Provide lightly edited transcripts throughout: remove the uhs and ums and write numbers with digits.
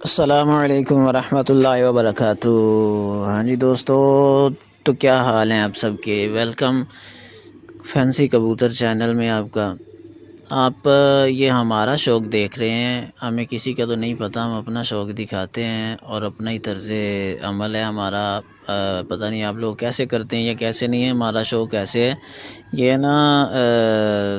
السلام علیکم ورحمۃ اللہ وبرکاتہ۔ ہاں جی دوستو، تو کیا حال ہیں آپ سب کے؟ ویلکم فینسی کبوتر چینل میں آپ کا۔ آپ یہ ہمارا شوق دیکھ رہے ہیں، ہمیں کسی کا تو نہیں پتہ، ہم اپنا شوق دکھاتے ہیں اور اپنا ہی طرز عمل ہے ہمارا۔ پتہ نہیں آپ لوگ کیسے کرتے ہیں یا کیسے نہیں ہے، ہمارا شوق ایسے ہے۔ یہ نا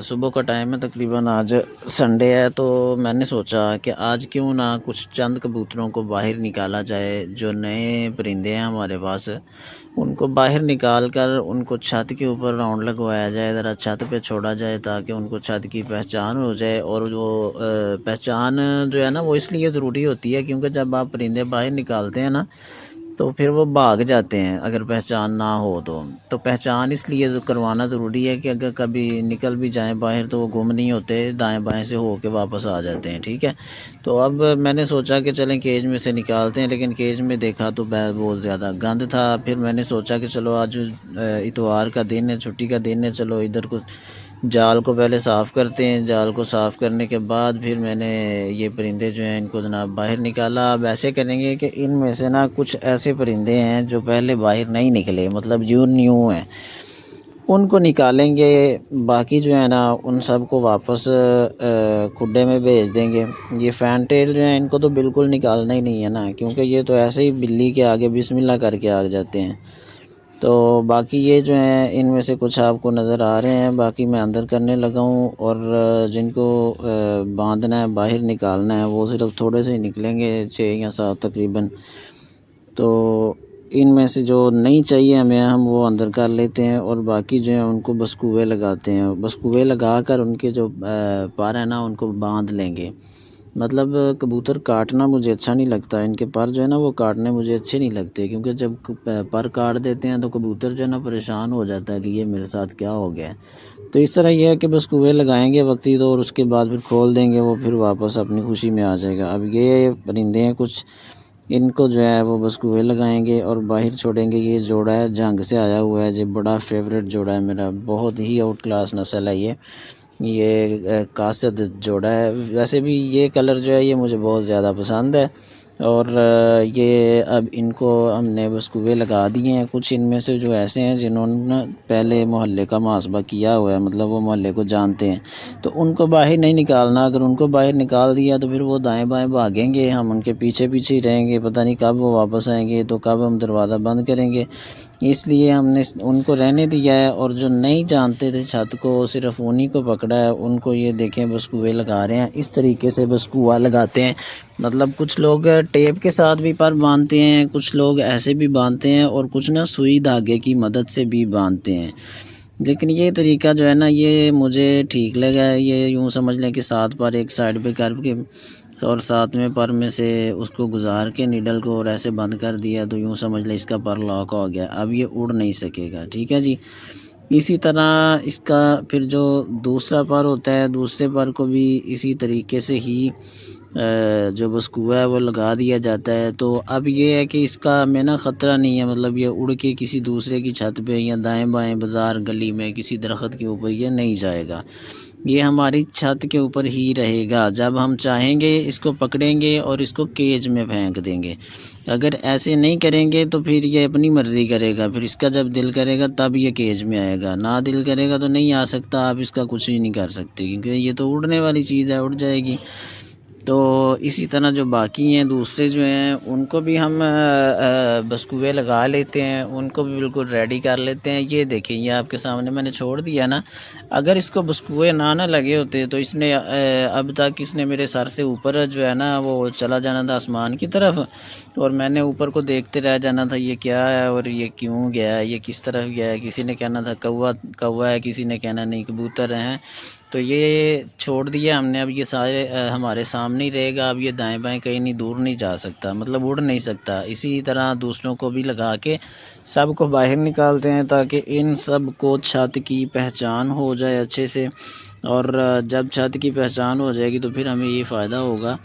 صبح کا ٹائم ہے، تقریباً آج سنڈے ہے، تو میں نے سوچا کہ آج کیوں نہ کچھ چند کبوتروں کو باہر نکالا جائے۔ جو نئے پرندے ہیں ہمارے پاس، ان کو باہر نکال کر ان کو چھت کے اوپر راؤنڈ لگوایا جائے، ذرا چھت پہ چھوڑا جائے تاکہ ان کو چھت کی پہچان ہو جائے۔ اور وہ پہچان جو ہے نا، وہ اس لیے ضروری ہوتی ہے کیونکہ جب آپ پرندے باہر نکالتے ہیں نا تو پھر وہ بھاگ جاتے ہیں اگر پہچان نہ ہو تو پہچان اس لیے کروانا ضروری ہے کہ اگر کبھی نکل بھی جائیں باہر تو وہ گم نہیں ہوتے، دائیں بائیں سے ہو کے واپس آ جاتے ہیں، ٹھیک ہے۔ تو اب میں نے سوچا کہ چلیں کیج میں سے نکالتے ہیں، لیکن کیج میں دیکھا تو بہت زیادہ گند تھا۔ پھر میں نے سوچا کہ چلو آج اتوار کا دن ہے، چھٹی کا دن ہے، چلو ادھر کو جال کو پہلے صاف کرتے ہیں۔ جال کو صاف کرنے کے بعد پھر میں نے یہ پرندے جو ہیں ان کو جناب باہر نکالا۔ اب ایسے کریں گے کہ ان میں سے نا کچھ ایسے پرندے ہیں جو پہلے باہر نہیں نکلے، مطلب جو نیو ہیں، ان کو نکالیں گے۔ باقی جو ہے نا ان سب کو واپس کھڈے میں بھیج دیں گے۔ یہ فین ٹیل جو ہیں ان کو تو بالکل نکالنا ہی نہیں ہے نا، کیونکہ یہ تو ایسے ہی بلی کے آگے بسم اللہ کر کے آ جاتے ہیں۔ تو باقی یہ جو ہیں ان میں سے کچھ آپ کو نظر آ رہے ہیں، باقی میں اندر کرنے لگا ہوں۔ اور جن کو باندھنا ہے، باہر نکالنا ہے، وہ صرف تھوڑے سے ہی نکلیں گے، 6 یا 7 تقریباً۔ تو ان میں سے جو نہیں چاہیے ہمیں، ہم وہ اندر کر لیتے ہیں، اور باقی جو ہیں ان کو بسکوے لگاتے ہیں۔ بسکوے لگا کر ان کے جو پر ہیں نا ان کو باندھ لیں گے۔ مطلب کبوتر کاٹنا مجھے اچھا نہیں لگتا، ان کے پر جو ہے نا وہ کاٹنے مجھے اچھے نہیں لگتے، کیونکہ جب پر کاٹ دیتے ہیں تو کبوتر جو ہے نا پریشان ہو جاتا ہے کہ یہ میرے ساتھ کیا ہو گیا ہے۔ تو اس طرح یہ ہے کہ بس کوے لگائیں گے وقتی تو، اور اس کے بعد پھر کھول دیں گے، وہ پھر واپس اپنی خوشی میں آ جائے گا۔ اب یہ پرندے ہیں کچھ، ان کو جو ہے وہ بس کوے لگائیں گے اور باہر چھوڑیں گے۔ یہ جوڑا ہے، جنگ سے آیا ہوا ہے، یہ بڑا فیوریٹ جوڑا ہے میرا، بہت ہی آؤٹ کلاس نسل ہے یہ قاصد جوڑا ہے۔ ویسے بھی یہ کلر جو ہے یہ مجھے بہت زیادہ پسند ہے، اور یہ اب ان کو ہم نے بسکوے لگا دیے ہیں۔ کچھ ان میں سے جو ایسے ہیں جنہوں نے پہلے محلے کا محاسبہ کیا ہوا ہے، مطلب وہ محلے کو جانتے ہیں، تو ان کو باہر نہیں نکالنا۔ اگر ان کو باہر نکال دیا تو پھر وہ دائیں بائیں بھاگیں گے، ہم ان کے پیچھے پیچھے ہی رہیں گے، پتہ نہیں کب وہ واپس آئیں گے، تو کب ہم دروازہ بند کریں گے۔ اس لیے ہم نے ان کو رہنے دیا ہے، اور جو نہیں جانتے تھے چھت کو، صرف انہی کو پکڑا ہے، ان کو یہ دیکھیں بسکوے لگا رہے ہیں۔ اس طریقے سے بسکوا لگاتے ہیں، مطلب کچھ لوگ ٹیپ کے ساتھ بھی پر باندھتے ہیں، کچھ لوگ ایسے بھی باندھتے ہیں، اور کچھ نا سوئی دھاگے کی مدد سے بھی باندھتے ہیں۔ لیکن یہ طریقہ جو ہے نا یہ مجھے ٹھیک لگا ہے۔ یہ یوں سمجھ لیں کہ 7 پر ایک سائڈ پہ کر کے، اور 7ویں پر میں سے اس کو گزار کے نیڈل کو اور ایسے بند کر دیا، تو یوں سمجھ لیں اس کا پر لاک ہو گیا، اب یہ اڑ نہیں سکے گا، ٹھیک ہے جی۔ اسی طرح اس کا پھر جو دوسرا پر ہوتا ہے، دوسرے پر کو بھی اسی طریقے سے ہی جو بسکوا ہے وہ لگا دیا جاتا ہے۔ تو اب یہ ہے کہ اس کا ہمیں نا خطرہ نہیں ہے، مطلب یہ اڑ کے کسی دوسرے کی چھت پہ یا دائیں بائیں بازار گلی میں کسی درخت کے اوپر یہ نہیں جائے گا، یہ ہماری چھت کے اوپر ہی رہے گا۔ جب ہم چاہیں گے اس کو پکڑیں گے اور اس کو کیج میں پھینک دیں گے۔ اگر ایسے نہیں کریں گے تو پھر یہ اپنی مرضی کرے گا، پھر اس کا جب دل کرے گا تب یہ کیج میں آئے گا، نہ دل کرے گا تو نہیں آ سکتا، آپ اس کا کچھ ہی نہیں کر سکتے، کیونکہ یہ تو اڑنے والی چیز ہے، اڑ جائے گی۔ تو اسی طرح جو باقی ہیں دوسرے جو ہیں ان کو بھی ہم بسکوے لگا لیتے ہیں، ان کو بھی بالکل ریڈی کر لیتے ہیں۔ یہ دیکھیں، یہ آپ کے سامنے میں نے چھوڑ دیا نا، اگر اس کو بسکوے نہ لگے ہوتے تو اس نے اب تک اس نے میرے سر سے اوپر جو ہے نا وہ چلا جانا تھا آسمان کی طرف، اور میں نے اوپر کو دیکھتے رہ جانا تھا یہ کیا ہے اور یہ کیوں گیا ہے، یہ کس طرف گیا ہے۔ کسی نے کہنا تھا کوا ہے، کسی نے کہنا نہیں کبوتر ہیں، تو یہ چھوڑ دیا ہم نے۔ اب یہ سارے ہمارے سامنے ہی رہے گا، اب یہ دائیں بائیں کہیں نہیں دور نہیں جا سکتا، مطلب اڑ نہیں سکتا۔ اسی طرح دوسروں کو بھی لگا کے سب کو باہر نکالتے ہیں تاکہ ان سب کو چھت کی پہچان ہو جائے اچھے سے، اور جب چھت کی پہچان ہو جائے گی تو پھر ہمیں یہ فائدہ ہوگا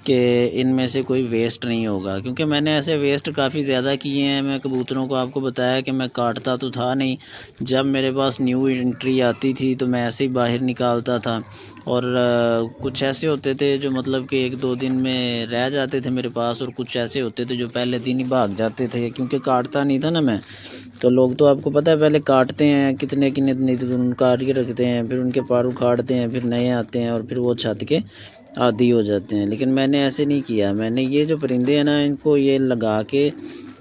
کہ ان میں سے کوئی ویسٹ نہیں ہوگا، کیونکہ میں نے ایسے ویسٹ کافی زیادہ کیے ہیں۔ میں کبوتروں کو آپ کو بتایا کہ میں کاٹتا تو تھا نہیں، جب میرے پاس نیو انٹری آتی تھی تو میں ایسے ہی باہر نکالتا تھا، اور کچھ ایسے ہوتے تھے جو مطلب کہ 1-2 دن میں رہ جاتے تھے میرے پاس، اور کچھ ایسے ہوتے تھے جو پہلے دن ہی بھاگ جاتے تھے، کیونکہ کاٹتا نہیں تھا نا میں۔ تو لوگ تو آپ کو پتہ ہے پہلے کاٹتے ہیں، کتنے کاٹ کے رکھتے ہیں، پھر ان کے پر اکھاڑتے ہیں، پھر نئے آتے ہیں، اور پھر وہ چھت کے عادی ہو جاتے ہیں۔ لیکن میں نے ایسے نہیں کیا، میں نے یہ جو پرندے ہیں نا ان کو یہ لگا کے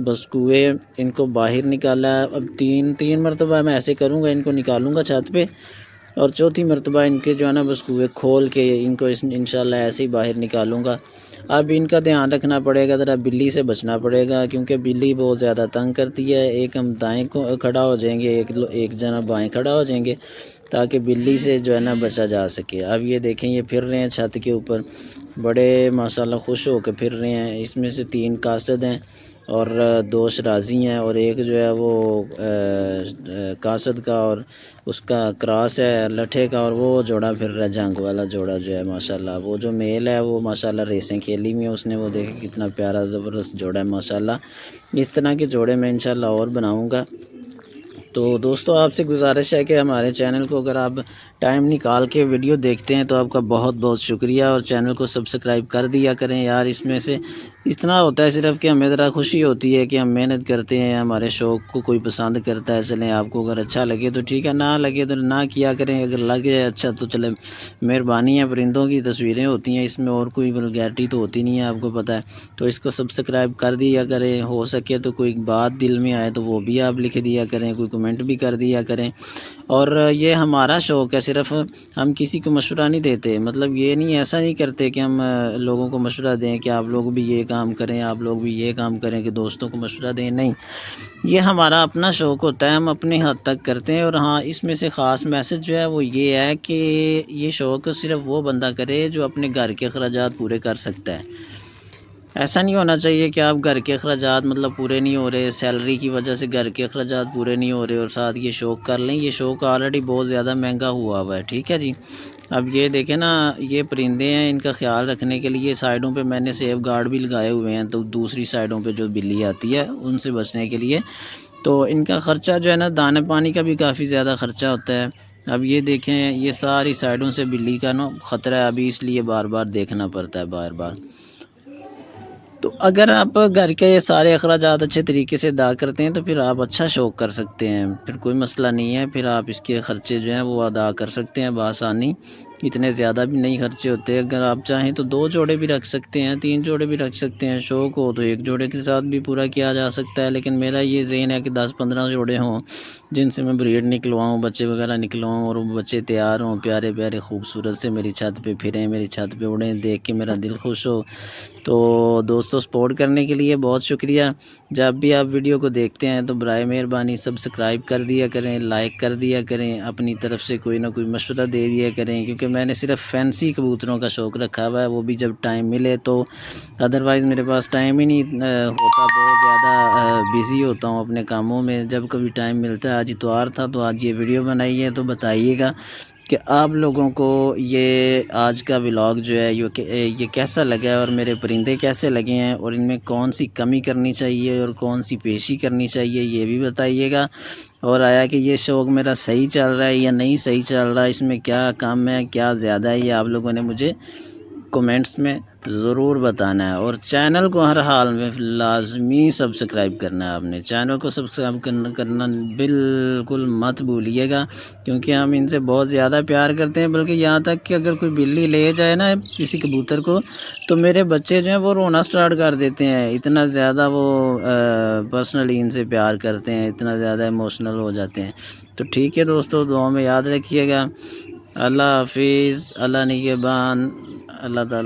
بس کوئے ان کو باہر نکالا۔ اب تین مرتبہ میں ایسے کروں گا، ان کو نکالوں گا چھت پہ، اور چوتھی مرتبہ ان کے جو ہے نا بس کوئے کھول کے ان کو انشاءاللہ ایسے ہی باہر نکالوں گا۔ اب ان کا دھیان رکھنا پڑے گا، ذرا بلی سے بچنا پڑے گا، کیونکہ بلی بہت زیادہ تنگ کرتی ہے۔ ایک ہم دائیں کو کھڑا ہو جائیں گے، ایک جنا بائیں کھڑا ہو جائیں گے، تاکہ بلی سے جو ہے نا بچا جا سکے۔ اب یہ دیکھیں یہ پھر رہے ہیں چھت کے اوپر، بڑے ماشاءاللہ خوش ہو کے پھر رہے ہیں۔ اس میں سے 3 قاصد ہیں اور 2 شرازی ہیں، اور ایک جو ہے وہ قاصد کا اور اس کا کراس ہے لٹھے کا، اور وہ جوڑا پھر رہا جنگ والا جوڑا جو ہے ماشاءاللہ۔ وہ جو میل ہے وہ ماشاءاللہ ریسیں کھیلی ہوئی ہیں اس نے، وہ دیکھیں کتنا پیارا زبردست جوڑا ہے ماشاءاللہ۔ اس طرح کے جوڑے میں انشاءاللہ اور بناؤں گا۔ تو دوستو آپ سے گزارش ہے کہ ہمارے چینل کو اگر آپ ٹائم نکال کے ویڈیو دیکھتے ہیں تو آپ کا بہت بہت شکریہ، اور چینل کو سبسکرائب کر دیا کریں یار۔ اس میں سے اتنا ہوتا ہے صرف کہ ہمیں ذرا خوشی ہوتی ہے کہ ہم محنت کرتے ہیں، ہمارے شوق کو کوئی پسند کرتا ہے۔ چلیں آپ کو اگر اچھا لگے تو ٹھیک ہے، نہ لگے تو نہ کیا کریں، اگر لگے اچھا تو چلے مہربانی ہے۔ پرندوں کی تصویریں ہوتی ہیں، اس میں اور کوئی ولگیرٹی تو ہوتی نہیں ہے، آپ کو پتہ ہے۔ تو اس کو سبسکرائب کر دیا کریں، ہو سکے تو کوئی بات دل میں آئے تو وہ بھی آپ لکھ دیا کریں، کوئی کمنٹ بھی کر دیا کریں۔ اور یہ ہمارا شوق ہے، صرف ہم کسی کو مشورہ نہیں دیتے، مطلب یہ نہیں، ایسا نہیں کرتے کہ ہم لوگوں کو مشورہ دیں کہ آپ لوگ بھی یہ کام کریں، آپ لوگ بھی یہ کام کریں، کہ دوستوں کو مشورہ دیں، نہیں۔ یہ ہمارا اپنا شوق ہوتا ہے، ہم اپنے حد تک کرتے ہیں۔ اور ہاں، اس میں سے خاص میسج جو ہے وہ یہ ہے کہ یہ شوق صرف وہ بندہ کرے جو اپنے گھر کے اخراجات پورے کر سکتا ہے۔ ایسا نہیں ہونا چاہیے کہ آپ گھر کے اخراجات مطلب پورے نہیں ہو رہے، سیلری کی وجہ سے گھر کے اخراجات پورے نہیں ہو رہے، اور ساتھ یہ شوق کر لیں۔ یہ شوق آلریڈی بہت زیادہ مہنگا ہوا ہے، ٹھیک ہے جی۔ اب یہ دیکھیں نا، یہ پرندے ہیں، ان کا خیال رکھنے کے لیے سائڈوں پہ میں نے سیف گارڈ بھی لگائے ہوئے ہیں، تو دوسری سائڈوں پہ جو بلی آتی ہے ان سے بچنے کے لیے۔ تو ان کا خرچہ جو ہے نا، دانے پانی کا بھی کافی زیادہ خرچہ ہوتا ہے۔ اب یہ دیکھیں، یہ ساری سائڈوں سے بلی کا نا خطرہ ہے ابھی، اس لیے بار بار دیکھنا پڑتا ہے، بار بار۔ تو اگر آپ گھر کے یہ سارے اخراجات اچھے طریقے سے ادا کرتے ہیں تو پھر آپ اچھا شوق کر سکتے ہیں، پھر کوئی مسئلہ نہیں ہے، پھر آپ اس کے خرچے جو ہیں وہ ادا کر سکتے ہیں بآسانی۔ اتنے زیادہ بھی نہیں خرچے ہوتے، اگر آپ چاہیں تو 2 جوڑے بھی رکھ سکتے ہیں، 3 جوڑے بھی رکھ سکتے ہیں، شوق ہو تو 1 جوڑے کے ساتھ بھی پورا کیا جا سکتا ہے۔ لیکن میرا یہ ذہن ہے کہ 10-15 جوڑے ہوں جن سے میں بریڈ نکلواؤں، بچے وغیرہ نکلواؤں، اور وہ بچے تیار ہوں پیارے پیارے خوبصورت سے، میری چھت پہ پھریں، میری چھت پہ اڑیں، دیکھ کے میرا دل خوش ہو۔ تو دوستو سپورٹ کرنے کے لیے بہت شکریہ۔ جب بھی آپ ویڈیو کو دیکھتے ہیں تو برائے مہربانی سبسکرائب کر دیا کریں، لائک کر دیا کریں، اپنی طرف سے کوئی نہ کوئی مشورہ دے دیا کریں، کیونکہ میں نے صرف فینسی کبوتروں کا شوق رکھا ہوا ہے، وہ بھی جب ٹائم ملے تو، ادروائز میرے پاس ٹائم ہی نہیں ہوتا، بہت زیادہ بیزی ہوتا ہوں اپنے کاموں میں۔ جب کبھی ٹائم ملتا ہے، آج اتوار تھا تو آج یہ ویڈیو بنائی ہے، تو بتائیے گا کہ آپ لوگوں کو یہ آج کا ولاگ جو ہے یہ کیسا لگا ہے، اور میرے پرندے کیسے لگے ہیں، اور ان میں کون سی کمی کرنی چاہیے اور کون سی پیشی کرنی چاہیے، یہ بھی بتائیے گا۔ اور آیا کہ یہ شوق میرا صحیح چل رہا ہے یا نہیں صحیح چل رہا ہے، اس میں کیا کم ہے کیا زیادہ ہے، یہ آپ لوگوں نے مجھے کومنٹس میں ضرور بتانا ہے۔ اور چینل کو ہر حال میں لازمی سبسکرائب کرنا ہے، آپ نے چینل کو سبسکرائب کرنا بالکل مت بھولیے گا، کیونکہ ہم ان سے بہت زیادہ پیار کرتے ہیں، بلکہ یہاں تک کہ اگر کوئی بلی لے جائے نا کسی کبوتر کو تو میرے بچے جو ہیں وہ رونا سٹارٹ کر دیتے ہیں، اتنا زیادہ وہ پرسنلی ان سے پیار کرتے ہیں، اتنا زیادہ ایموشنل ہو جاتے ہیں۔ تو ٹھیک ہے دوستو، دعاؤں میں یاد رکھیے گا۔ اللہ حافظ، اللہ نگہبان، اللہ تعالیٰ